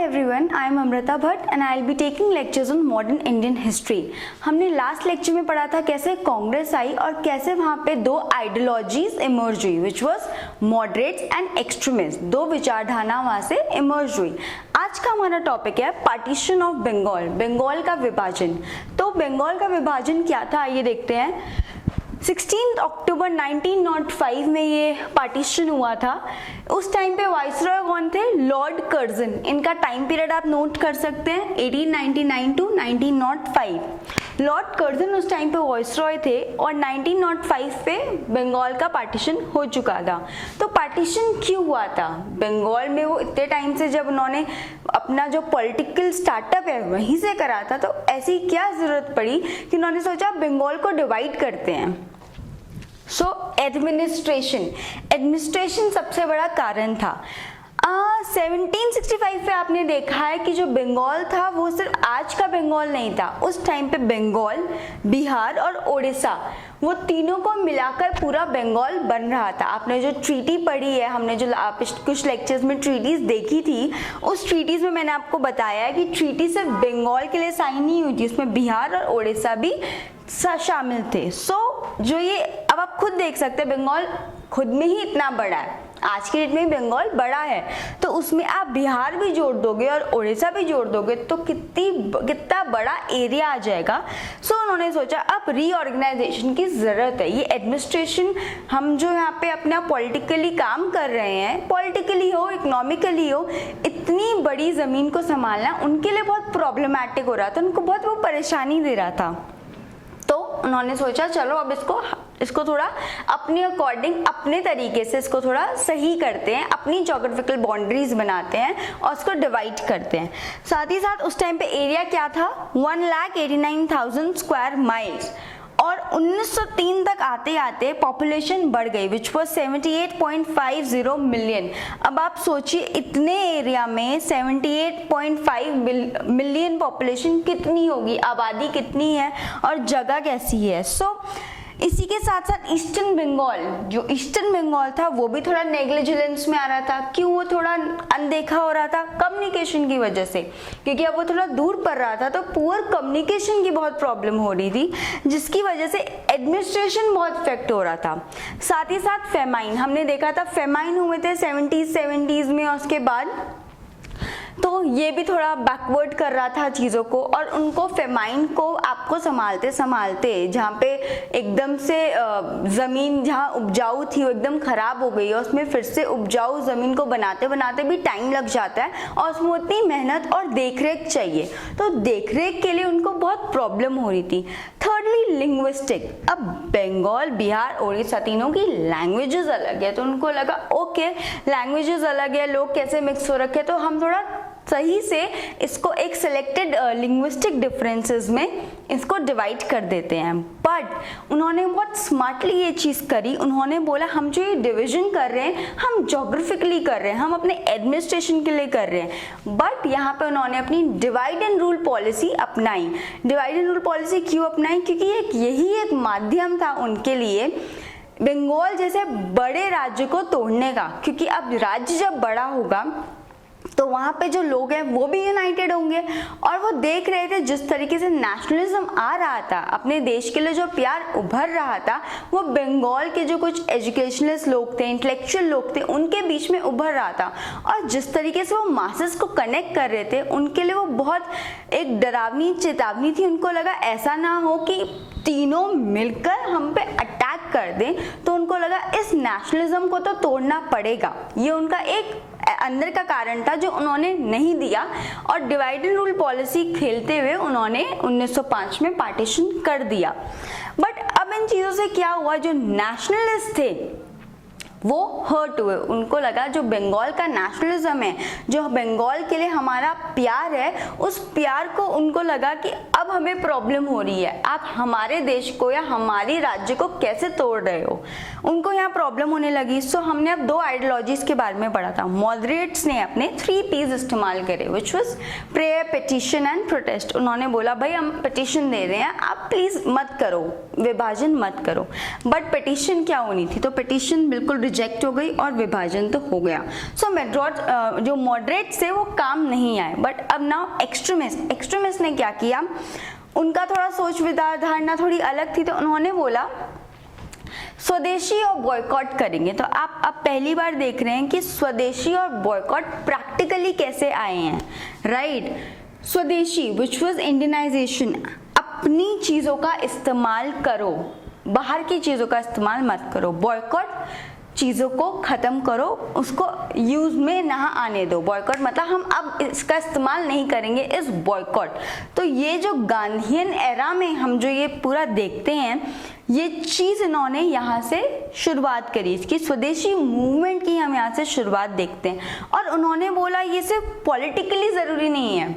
everyone, I am Amrita Bhatt and I will be taking lectures on modern Indian history. हमने last lecture में पढ़ा था कैसे कांग्रेस आई और कैसे वहाँ पे दो आइडियोलॉजीज इमर्ज हुई, which was moderates and extremist, दो विचारधारा वहाँ से इमर्ज हुई। आज का हमारा टॉपिक है पार्टीशन ऑफ बंगाल, बंगाल का विभाजन। तो बंगाल का विभाजन क्या था आइए देखते हैं। 16 अक्टूबर 1905 में ये पार्टीशन हुआ था। उस टाइम पे वाइसरॉय कौन थे? Lord Curzon. इनका टाइम पीरियड आप नोट कर सकते हैं 1899 टू 1905। लॉर्ड कर्जन उस टाइम पे वाइसरॉय थे और 1905 पे बंगाल का पार्टीशन हो चुका था। तो पार्टीशन क्यों हुआ था बंगाल में? वो इतने टाइम से जब उन्होंने अपना जो पॉलिटिकल स्टार्टअप है वहीं से करा था, तो ऐसी क्या जरूरत पड़ी कि उन्होंने सोचा बंगाल को डिवाइड करते हैं। सो एडमिनिस्ट्रेशन सबसे बड़ा कारण था। 1765 पे आपने देखा है कि जो बंगाल था वो सिर्फ आज का बंगाल नहीं था। उस टाइम पे बंगाल, बिहार और उड़ीसा, वो तीनों को मिलाकर पूरा बंगाल बन रहा था। आपने जो ट्रीटी पढ़ी है, हमने जो कुछ लेक्चर्स में ट्रीटीज देखी थी, उस ट्रीटीज में मैंने आपको बताया है कि ट्रीटी सिर्फ बंगाल के लिए साइन नहीं हुई थी, उसमें बिहार और उड़ीसा भी शामिल थे। जो ये अब आप खुद देख सकते हैं, बंगाल खुद में ही इतना बड़ा है, आज के डेट में बंगाल बड़ा है, तो उसमें आप बिहार भी जोड़ दोगे और उड़ीसा भी जोड़ दोगे तो कितना बड़ा एरिया आ जाएगा। उन्होंने सोचा अब रीऑर्गेनाइजेशन की जरूरत है। ये एडमिनिस्ट्रेशन हम जो यहाँ पे अपना पॉलिटिकली काम कर रहे हैं, पॉलिटिकली हो, इकोनॉमिकली हो, इतनी बड़ी जमीन को संभालना उनके लिए बहुत प्रॉब्लमैटिक हो रहा था, उनको बहुत वो परेशानी दे रहा था। तो उन्होंने सोचा चलो अब इसको थोड़ा अपने अकॉर्डिंग, अपने तरीके से इसको थोड़ा सही करते हैं, अपनी ज्योग्राफिकल बाउंड्रीज बनाते हैं और उसको डिवाइड करते हैं। साथ ही साथ उस टाइम पे एरिया क्या था? 1,89,000 स्क्वायर माइल्स। और 1903 तक आते आते पॉपुलेशन बढ़ गई, विच वॉज 78.50 मिलियन। अब आप सोचिए इतने एरिया में 78.5 मिलियन पॉपुलेशन कितनी होगी, आबादी कितनी है और जगह कैसी है। इसी के साथ साथ ईस्टर्न बंगाल, जो ईस्टर्न बंगाल था वो भी थोड़ा नेग्लिजेंस में आ रहा था। क्यों? वो थोड़ा अनदेखा हो रहा था कम्युनिकेशन की वजह से, क्योंकि अब वो थोड़ा दूर पड़ रहा था, तो पुअर कम्युनिकेशन की बहुत प्रॉब्लम हो रही थी, जिसकी वजह से एडमिनिस्ट्रेशन बहुत इफेक्ट हो रहा था। साथ ही साथ फेमाइन, हमने देखा था फेमाइन हुए थे 70s में, और उसके बाद तो ये भी थोड़ा बैकवर्ड कर रहा था चीज़ों को, और उनको फेमाइन को आपको संभालते संभालते जहाँ पे एकदम से ज़मीन जहाँ उपजाऊ थी वो एकदम ख़राब हो गई है, उसमें फिर से उपजाऊ ज़मीन को बनाते बनाते भी टाइम लग जाता है और उसमें उतनी मेहनत और देखरेख चाहिए, तो देखरेख के लिए उनको बहुत प्रॉब्लम हो रही थी। थर्डली लिंग्विस्टिक, अब बंगाल, बिहार, उड़ीसा तीनों की लैंग्वेजेस अलग है, तो उनको लगा ओके लैंग्वेजेस अलग है, लोग कैसे मिक्स हो रखे, तो हम थोड़ा सही से इसको एक सिलेक्टेड लिंग्विस्टिक डिफरेंसेस में इसको डिवाइड कर देते हैं। बट उन्होंने बहुत स्मार्टली ये चीज़ करी, उन्होंने बोला हम जो ये डिवीजन कर रहे हैं हम ज्योग्राफिकली कर रहे हैं, हम अपने एडमिनिस्ट्रेशन के लिए कर रहे हैं। बट यहाँ पे उन्होंने अपनी डिवाइड एंड रूल पॉलिसी अपनाई। डिवाइड एंड रूल पॉलिसी क्यों अपनाई? क्योंकि यही एक माध्यम था उनके लिए बंगाल जैसे बड़े राज्य को तोड़ने का, क्योंकि अब राज्य जब बड़ा होगा तो वहाँ पे जो लोग हैं वो भी यूनाइटेड होंगे। और वो देख रहे थे जिस तरीके से नेशनलिज्म आ रहा था, अपने देश के लिए जो प्यार उभर रहा था, वो बंगाल के जो कुछ एजुकेशनलिस्ट लोग थे, इंटेलेक्चुअल लोग थे, उनके बीच में उभर रहा था। और जिस तरीके से वो मासेस को कनेक्ट कर रहे थे, उनके लिए वो बहुत एक डरावनी चेतावनी थी। उनको लगा ऐसा ना हो कि तीनों मिलकर हम पे अटैक कर दें, तो उनको लगा इस नेशनलिज्म को तो तोड़ना पड़ेगा। ये उनका एक अंदर का कारण था जो उन्होंने नहीं दिया, और डिवाइड एंड रूल पॉलिसी खेलते हुए उन्होंने 1905 में पार्टीशन कर दिया। बट अब इन चीज़ों से क्या हुआ, जो नेशनलिस्ट थे वो हर्ट हुए। उनको लगा जो बंगाल का नेशनलिज्म है, जो बंगाल के लिए हमारा प्यार है, उस प्यार को उनको लगा कि अब हमें प्रॉब्लम हो रही है, आप हमारे देश को या हमारी राज्य को कैसे तोड़ रहे हो, उनको यहाँ प्रॉब्लम होने लगी। हमने अब दो आइडियोलॉजीज के बारे में पढ़ा था। मॉडरेट्स ने अपने 3 P's इस्तेमाल करे, which was prayer, petition and protest. उन्होंने बोला भाई हम पिटिशन दे रहे हैं, आप प्लीज मत करो, विभाजन मत करो। बट पिटिशन क्या होनी थी? तो पिटिशन बिल्कुल रिजेक्ट हो गई और विभाजन तो हो गया। सो जो मॉडरेट से वो काम नहीं आए, बट अब नाउ एक्सट्रीमिस्ट ने क्या किया, उनका थोड़ा सोच विचारधारणा थोड़ी अलग थी, तो उन्होंने बोला स्वदेशी और बॉयकॉट करेंगे। तो आप अब पहली बार देख रहे हैं कि स्वदेशी और बॉयकॉट प्रैक्टिकली कैसे आए हैं, राइट। स्वदेशी विच वाज इंडियनाइजेशन, अपनी चीजों का इस्तेमाल करो, बाहर की चीजों का इस्तेमाल मत करो। बॉयकॉट, चीज़ों को ख़त्म करो, उसको यूज़ में ना आने दो। बॉयकॉट मतलब हम अब इसका इस्तेमाल नहीं करेंगे, इस बॉयकॉट। तो ये जो गांधीयन एरा में हम जो ये पूरा देखते हैं, ये चीज़ इन्होंने यहाँ से शुरुआत करी, इसकी स्वदेशी मूवमेंट की हम यहाँ से शुरुआत देखते हैं। और उन्होंने बोला ये सिर्फ पॉलिटिकली ज़रूरी नहीं है,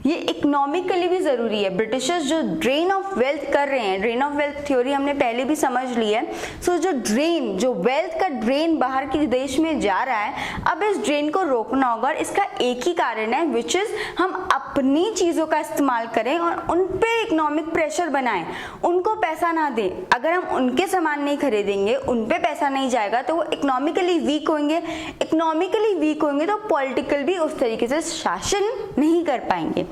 ये इकोनॉमिकली भी ज़रूरी है। ब्रिटिशर्स जो ड्रेन ऑफ वेल्थ कर रहे हैं, ड्रेन ऑफ वेल्थ थ्योरी हमने पहले भी समझ ली है। सो जो वेल्थ का ड्रेन बाहर के देश में जा रहा है, अब इस ड्रेन को रोकना होगा। और इसका एक ही कारण है, विच इज़ हम अपनी चीज़ों का इस्तेमाल करें और उन पे इकोनॉमिक प्रेशर बनाएं, उनको पैसा ना दें। अगर हम उनके सामान नहीं खरीदेंगे, उन पे पैसा नहीं जाएगा, तो वो इकोनॉमिकली वीक होंगे। इकोनॉमिकली वीक होंगे तो पॉलिटिकल भी उस तरीके से शासन नहीं कर पाएंगे।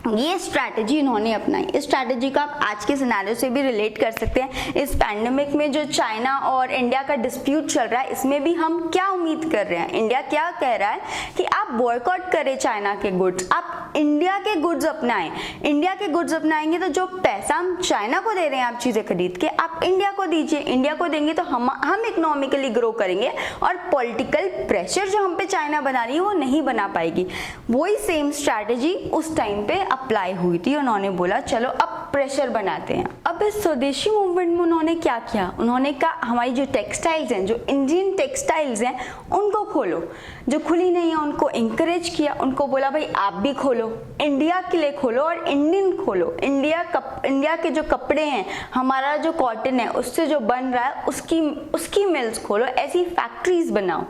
ये स्ट्रैटेजी इन्होंने अपनाई। इस स्ट्रैटेजी का आप आज के सिनेरियो से भी रिलेट कर सकते हैं। इस पैंडेमिक में जो चाइना और इंडिया का डिस्प्यूट चल रहा है, इसमें भी हम क्या उम्मीद कर रहे हैं, इंडिया क्या कह रहा है कि आप बॉयकॉट करें चाइना के गुड्स, आप इंडिया के गुड्स अपनाएं। इंडिया के गुड्स अपनाएंगे तो जो पैसा हम चाइना को दे रहे हैं आप चीज़ें खरीद के, आप इंडिया को दीजिए। इंडिया को देंगे तो हम इकोनॉमिकली ग्रो करेंगे और पॉलिटिकल प्रेशर जो हम पे चाइना बना रही है वो नहीं बना पाएगी। वही सेम स्ट्रैटेजी उस टाइम पे अप्लाई हुई थी। उन्होंने बोला चलो अब प्रेशर बनाते हैं। अब इस स्वदेशी मूवमेंट में उन्होंने क्या किया, उन्होंने कहा हमारी जो टेक्सटाइल्स हैं, जो इंडियन टेक्सटाइल्स हैं, उनको खोलो। जो खुली नहीं है उनको इंकरेज किया, उनको बोला भाई आप भी खोलो, इंडिया के लिए खोलो और इंडियन खोलो। इंडिया के जो कपड़े हैं, हमारा जो कॉटन है उससे जो बन रहा है उसकी मिल्स खोलो, ऐसी फैक्ट्रीज बनाओ।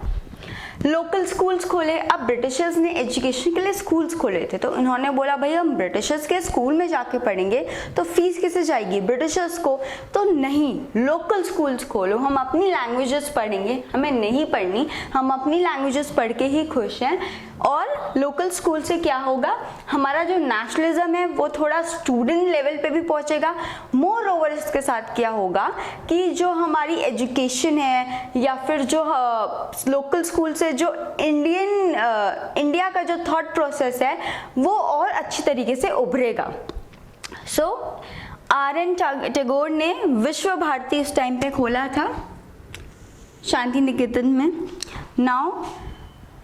लोकल स्कूल्स खोले। अब ब्रिटिशर्स ने एजुकेशन के लिए स्कूल्स खोले थे, तो इन्होंने बोला भाई हम ब्रिटिशर्स के स्कूल में जाके पढ़ेंगे तो फीस किसे जाएगी, ब्रिटिशर्स को। तो नहीं, लोकल स्कूल्स खोलो, हम अपनी लैंग्वेजेस पढ़ेंगे, हमें नहीं पढ़नी, हम अपनी लैंग्वेजेस पढ़ के ही खुश हैं। और लोकल स्कूल से क्या होगा, हमारा जो नेशनलिज्म है वो थोड़ा स्टूडेंट लेवल पे भी पहुंचेगा। मोर ओवर इसके साथ क्या होगा कि जो हमारी एजुकेशन है या फिर जो लोकल स्कूल से जो इंडिया का जो थॉट प्रोसेस है वो और अच्छी तरीके से उभरेगा। सो आर.एन. टैगोर ने विश्व भारती इस टाइम पे खोला था शांति निकेतन में। Now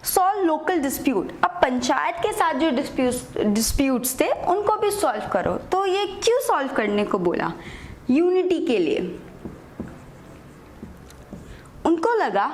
solve local dispute. अब पंचायत के साथ जो डिस्प्यूट्स थे उनको भी सॉल्व करो। तो ये क्यों सॉल्व करने को बोला, यूनिटी के लिए। उनको लगा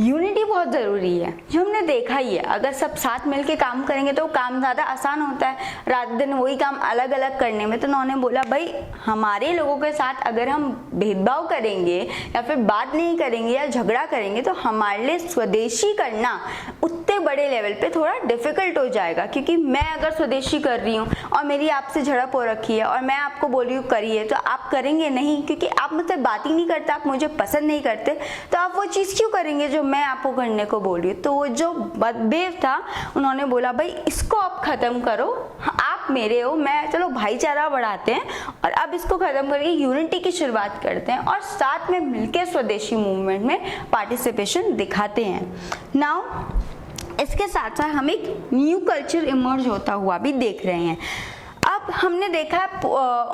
यूनिटी बहुत ज़रूरी है, जो हमने देखा ही है, अगर सब साथ मिलके काम करेंगे तो काम ज़्यादा आसान होता है रात दिन वही काम अलग अलग करने में। तो उन्होंने बोला भाई हमारे लोगों के साथ अगर हम भेदभाव करेंगे या फिर बात नहीं करेंगे या झगड़ा करेंगे तो हमारे लिए स्वदेशी करना उतने बड़े लेवल पे थोड़ा डिफिकल्ट हो जाएगा। क्योंकि मैं अगर स्वदेशी कर रही हूँ और मेरी आपसे झड़प हो रखी है और मैं आपको बोल रही हूँ करिए, तो आप करेंगे नहीं, क्योंकि आप मुझसे बात ही नहीं करते, आप मुझे पसंद नहीं करते, तो आप वो चीज़ क्यों करेंगे जो मैं आपको करने को बोल रही हूँ। तो वो जो मतभेद था उन्होंने बोला भाई इसको आप खत्म करो, आप मेरे हो, मैं, चलो भाईचारा बढ़ाते हैं और अब इसको खत्म करके यूनिटी की शुरुआत करते हैं और साथ में मिलकर स्वदेशी मूवमेंट में पार्टिसिपेशन दिखाते हैं। नाउ इसके साथ साथ हम एक न्यू कल्चर इमर्ज होता हुआ भी देख रहे हैं। अब हमने देखा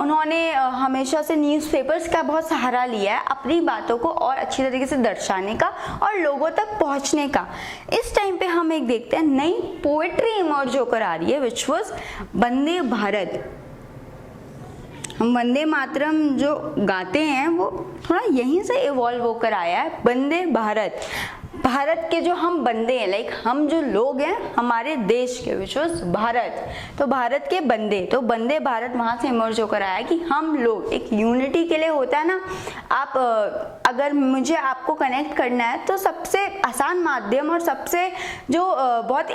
उन्होंने हमेशा से न्यूज़पेपर्स का बहुत सहारा लिया है अपनी बातों को और अच्छी तरीके से दर्शाने का और लोगों तक पहुंचने का। इस टाइम पे हम एक देखते हैं नई पोएट्री इमर्ज होकर आ रही है, विच वाज वंदे भारत। हम वंदे मातरम जो गाते हैं वो थोड़ा यहीं से इवॉल्व होकर आया है। वंदे भारत, भारत के जो हम बंदे हैं, लाइक हम जो लोग हैं हमारे देश के, विच वाज भारत, तो भारत के बंदे, तो वंदे भारत वहां से इमर्ज होकर आया कि हम लोग एक यूनिटी के लिए होता है ना। आप अगर मुझे आपको कनेक्ट करना है तो सबसे आसान माध्यम और सबसे जो बहुत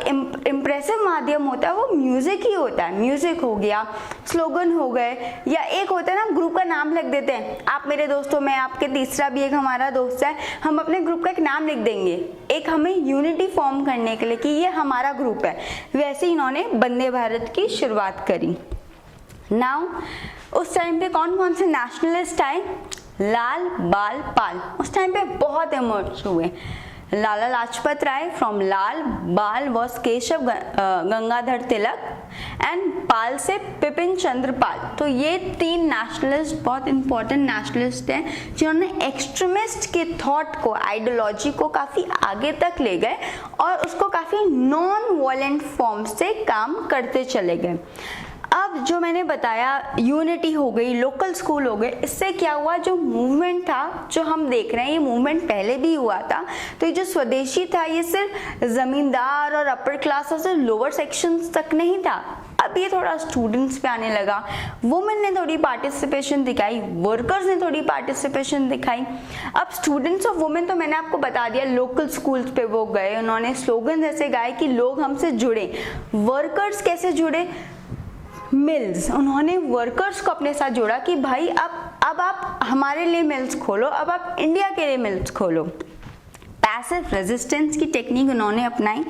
इम्प्रेसिव माध्यम होता है वो म्यूजिक ही होता है। म्यूजिक हो गया, स्लोगन हो गए, या एक होता है ना ग्रुप का नाम लिख देते हैं, आप मेरे दोस्तों में आपके तीसरा भी एक हमारा दोस्त है, हम अपने ग्रुप का एक नाम लिख देंगे, एक हमें यूनिटी फॉर्म करने के लिए कि ये हमारा ग्रुप है। वैसे इन्होंने वंदे भारत की शुरुआत करी। नाउ उस टाइम पे कौन कौन से नेशनलिस्ट आए? लाल, बाल, पाल उस टाइम पे बहुत इमर्ज हुए। Lala Lajpat Rai from Lal, Bal was Keshav Gangadhar Tilak and Pal से बिपिन चंद्र पाल। तो ये तीन नेशनलिस्ट बहुत इंपॉर्टेंट नेशनलिस्ट हैं जिन्होंने एक्सट्रीमिस्ट के थॉट को, आइडियोलॉजी को काफ़ी आगे तक ले गए और उसको काफ़ी नॉन वायलेंट फॉर्म से काम करते चले गए। अब जो मैंने बताया यूनिटी हो गई, लोकल स्कूल हो गए, इससे क्या हुआ, जो मूवमेंट था जो हम देख रहे हैं ये मूवमेंट पहले भी हुआ था। तो ये जो स्वदेशी था ये सिर्फ जमींदार और अपर क्लास और सिर्फ लोअर सेक्शंस तक नहीं था, अब ये थोड़ा स्टूडेंट्स पे आने लगा। वुमेन ने थोड़ी पार्टिसिपेशन दिखाई, वर्कर्स ने थोड़ी पार्टिसिपेशन दिखाई। अब स्टूडेंट्स और वुमेन तो मैंने आपको बता दिया, लोकल स्कूल्स पे वो गए, उन्होंने स्लोगन ऐसे गाए कि लोग हमसे जुड़े। वर्कर्स कैसे जुड़े? मिल्स, उन्होंने वर्कर्स को अपने साथ जोड़ा कि भाई अब आप हमारे लिए मिल्स खोलो, अब आप इंडिया के लिए मिल्स खोलो। पैसिव रेजिस्टेंस की टेक्निक उन्होंने अपनाई।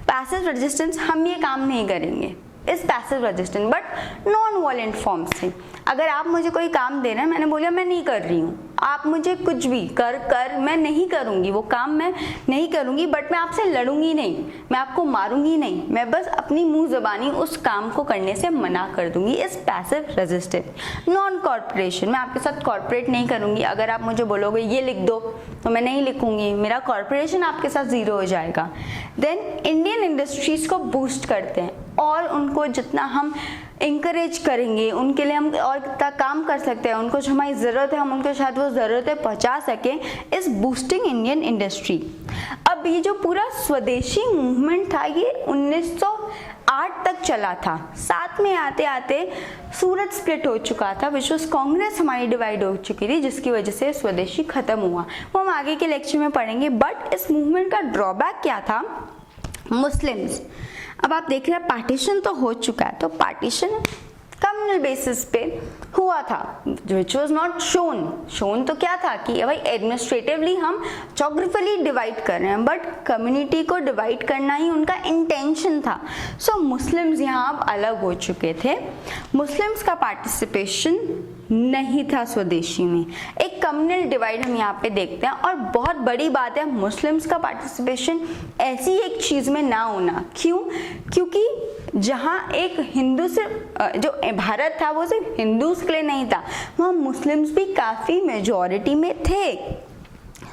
पैसिव रेजिस्टेंस, हम ये काम नहीं करेंगे, इस passive resistance but non violent form से। अगर आप मुझे कोई काम दे रहे हैं, मैंने बोला मैं नहीं कर रही हूँ, आप मुझे कुछ भी कर मैं नहीं करूँगी, वो काम मैं नहीं करूँगी, बट मैं आपसे लड़ूंगी नहीं, मैं आपको मारूंगी नहीं, मैं बस अपनी मुंह ज़बानी उस काम को करने से मना कर दूंगी। इस पैसिव रेजिस्टेंस। नॉन कॉर्पोरेशन, मैं आपके साथ कॉर्पोरेट नहीं करूँगी, अगर आप मुझे बोलोगे ये लिख दो तो मैं नहीं लिखूंगी, मेरा कॉर्पोरेशन आपके साथ ज़ीरो हो जाएगा। देन इंडियन इंडस्ट्रीज़ को बूस्ट करते हैं और उनको जितना हम इंकरेज करेंगे उनके लिए हम और कितना काम कर सकते हैं, उनको जो हमारी ज़रूरत है हम उनके साथ वो ज़रूरतें पहुंचा सकें, इस बूस्टिंग इंडियन इंडस्ट्री। अब ये जो पूरा स्वदेशी मूवमेंट था ये 1908 तक चला था। साथ में आते आते सूरत स्प्लिट हो चुका था, विच वाज कांग्रेस हमारी डिवाइड हो चुकी थी, जिसकी वजह से स्वदेशी खत्म हुआ। वो हम आगे के लेक्चर में पढ़ेंगे। बट इस मूवमेंट का ड्रॉबैक क्या था? मुस्लिम्स। अब आप देख रहे हैं पार्टीशन तो हो चुका है, तो पार्टीशन कम्युनल बेसिस पे हुआ था, विच वॉज नॉट शोन तो क्या था कि भाई एडमिनिस्ट्रेटिवली हम जोग्राफिकली डिवाइड कर रहे हैं, बट कम्युनिटी को डिवाइड करना ही उनका इंटेंशन था। सो मुस्लिम्स यहाँ अब अलग हो चुके थे, मुस्लिम्स का पार्टिसिपेशन नहीं था स्वदेशी में। एक कम्युनल डिवाइड हम यहाँ पे देखते हैं और बहुत बड़ी बात है मुस्लिम्स का पार्टिसिपेशन ऐसी एक चीज में ना होना। क्यों? क्योंकि जहाँ एक हिंदू से जो भारत था वो सिर्फ हिंदूज के लिए नहीं था, वहाँ मुस्लिम्स भी काफी मेजॉरिटी में थे।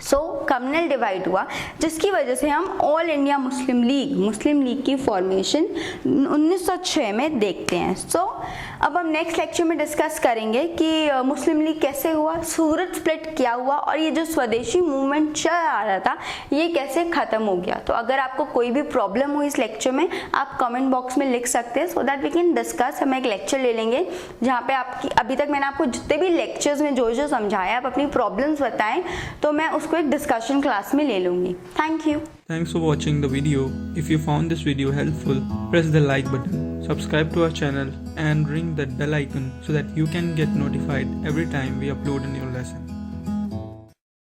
सो कम्युनल डिवाइड हुआ, जिसकी वजह से हम ऑल इंडिया मुस्लिम लीग की फॉर्मेशन 1906 में देखते हैं। सो अब हम नेक्स्ट लेक्चर में डिस्कस करेंगे कि मुस्लिम लीग कैसे हुआ, सूरत स्प्लिट क्या हुआ और ये जो स्वदेशी मूवमेंट चल आ रहा था ये कैसे खत्म हो गया। तो अगर आपको कोई भी प्रॉब्लम हो इस लेक्चर में आप कमेंट बॉक्स में लिख सकते हैं, so that we can discuss. हम एक लेक्चर ले लेंगे जहाँ पे आपकी अभी तक मैंने आपको जितने भी लेक्चर्स में जो समझाया आप अपनी प्रॉब्लम्स बताएं तो मैं उसको एक डिस्कशन क्लास में ले लूंगी। Thank you. Thanks for watching the video. If you found this video helpful, press the like button, subscribe to our channel and ring that bell icon so that you can get notified every time we upload a new lesson.